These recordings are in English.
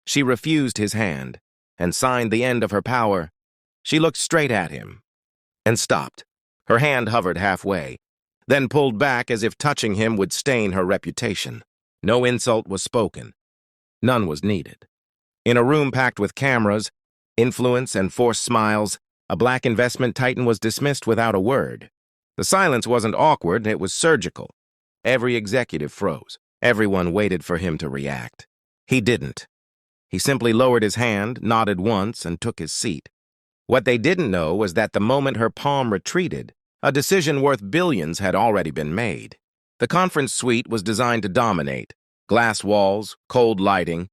She refused his hand and signed the end of her power. She looked straight at him and stopped. Her hand hovered halfway, then pulled back as if touching him would stain her reputation. No insult was spoken. None was needed. In a room packed with cameras, influence, and forced smiles, a black investment titan was dismissed without a word. The silence wasn't awkward, it was surgical. Every executive froze. Everyone waited for him to react. He didn't. He simply lowered his hand, nodded once, and took his seat. What they didn't know was that the moment her palm retreated, a decision worth billions had already been made. The conference suite was designed to dominate. Glass walls, cold lighting,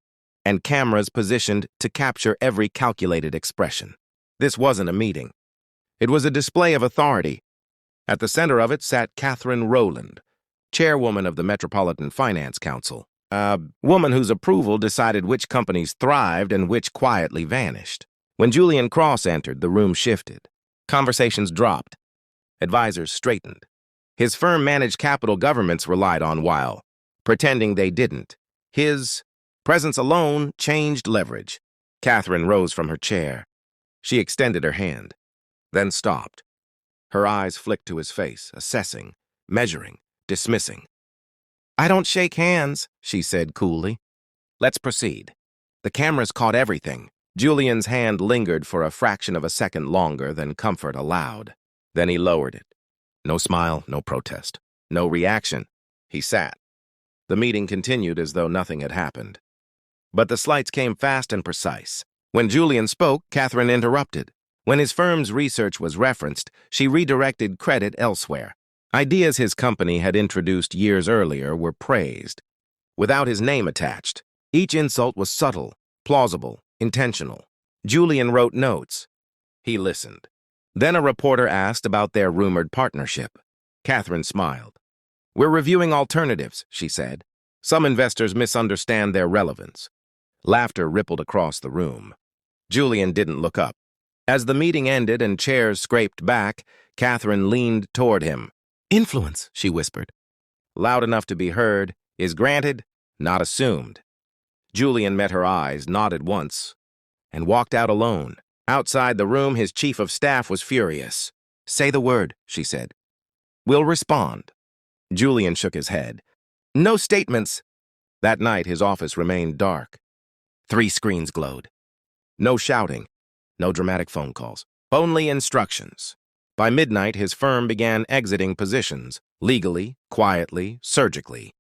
and cameras positioned to capture every calculated expression. This wasn't a meeting. It was a display of authority. At the center of it sat Catherine Rowland, chairwoman of the Metropolitan Finance Council, a woman whose approval decided which companies thrived and which quietly vanished. When Julian Cross entered, the room shifted. Conversations dropped. Advisors straightened. His firm managed capital governments relied on while pretending they didn't. His presence alone changed leverage. Catherine rose from her chair. She extended her hand, then stopped. Her eyes flicked to his face, assessing, measuring, dismissing. "I don't shake hands," she said coolly. "Let's proceed." The cameras caught everything. Julian's hand lingered for a fraction of a second longer than comfort allowed. Then he lowered it. No smile, no protest, no reaction. He sat. The meeting continued as though nothing had happened. But the slights came fast and precise. When Julian spoke, Catherine interrupted. When his firm's research was referenced, she redirected credit elsewhere. Ideas his company had introduced years earlier were praised, without his name attached. Each insult was subtle, plausible, intentional. Julian wrote notes. He listened. Then a reporter asked about their rumored partnership. Catherine smiled. "We're reviewing alternatives," she said. "Some investors misunderstand their relevance." Laughter rippled across the room. Julian didn't look up. As the meeting ended and chairs scraped back, Catherine leaned toward him. "Influence," she whispered. Loud enough to be heard, is granted, not assumed. Julian met her eyes, nodded once, and walked out alone. Outside the room, his chief of staff was furious. "Say the word," she said. "We'll respond." Julian shook his head. "No statements." That night, his office remained dark. 3 screens glowed. No shouting, no dramatic phone calls, only instructions. By midnight, his firm began exiting positions, legally, quietly, surgically.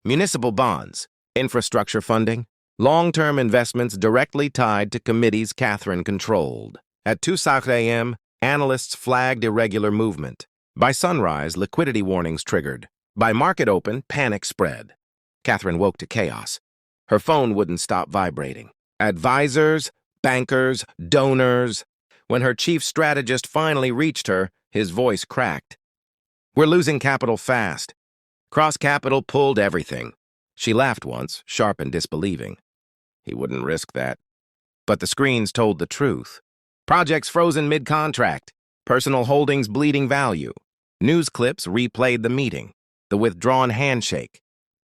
Municipal bonds, infrastructure funding, long-term investments directly tied to committees Catherine controlled. At 2:00 a.m., analysts flagged irregular movement. By sunrise, liquidity warnings triggered. By market open, panic spread. Catherine woke to chaos. Her phone wouldn't stop vibrating. Advisors, bankers, donors. When her chief strategist finally reached her, his voice cracked. "We're losing capital fast. Cross Capital pulled everything." She laughed once, sharp and disbelieving. He wouldn't risk that. But the screens told the truth. Projects frozen mid-contract. Personal holdings bleeding value. News clips replayed the meeting. The withdrawn handshake.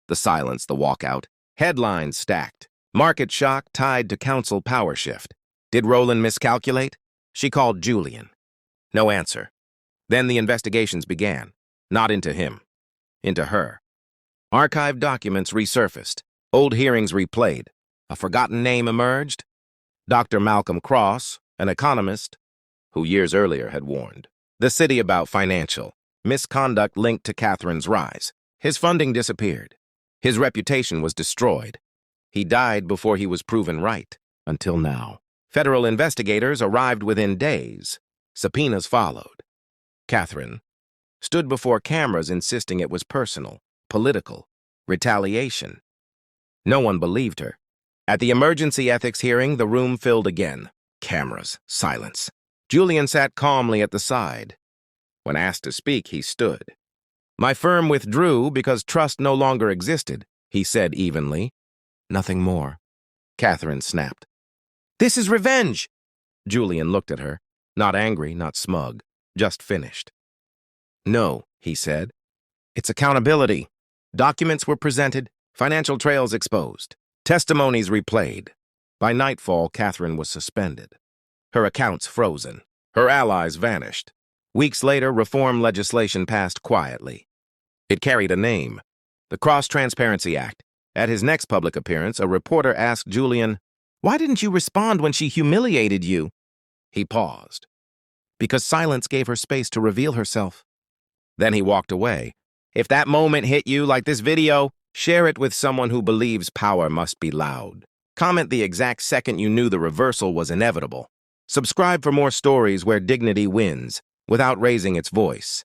The silence, the walkout. Headlines stacked. Market shock tied to council power shift. Did Rowland miscalculate? She called Julian. No answer. Then the investigations began. Not into him. Into her. Archived documents resurfaced. Old hearings replayed. A forgotten name emerged. Dr. Malcolm Cross, an economist, who years earlier had warned the city about financial misconduct linked to Catherine's rise. His funding disappeared. His reputation was destroyed. He died before he was proven right, until now. Federal investigators arrived within days. Subpoenas followed. Catherine stood before cameras insisting it was personal, political, retaliation. No one believed her. At the emergency ethics hearing, the room filled again. Cameras, silence. Julian sat calmly at the side. When asked to speak, he stood. "My firm withdrew because trust no longer existed," he said evenly. "Nothing more." Catherine snapped. "This is revenge!" Julian looked at her, not angry, not smug, just finished. "No," he said. "It's accountability. Documents were presented, financial trails exposed, testimonies replayed. By nightfall, Catherine was suspended. Her accounts frozen. Her allies vanished. Weeks later, reform legislation passed quietly. It carried a name, the Cross-Transparency Act. At his next public appearance, a reporter asked Julian, "Why didn't you respond when she humiliated you?" He paused. Because silence gave her space to reveal herself. Then he walked away. If that moment hit you like this video, share it with someone who believes power must be loud. Comment the exact second you knew the reversal was inevitable. Subscribe for more stories where dignity wins, without raising its voice.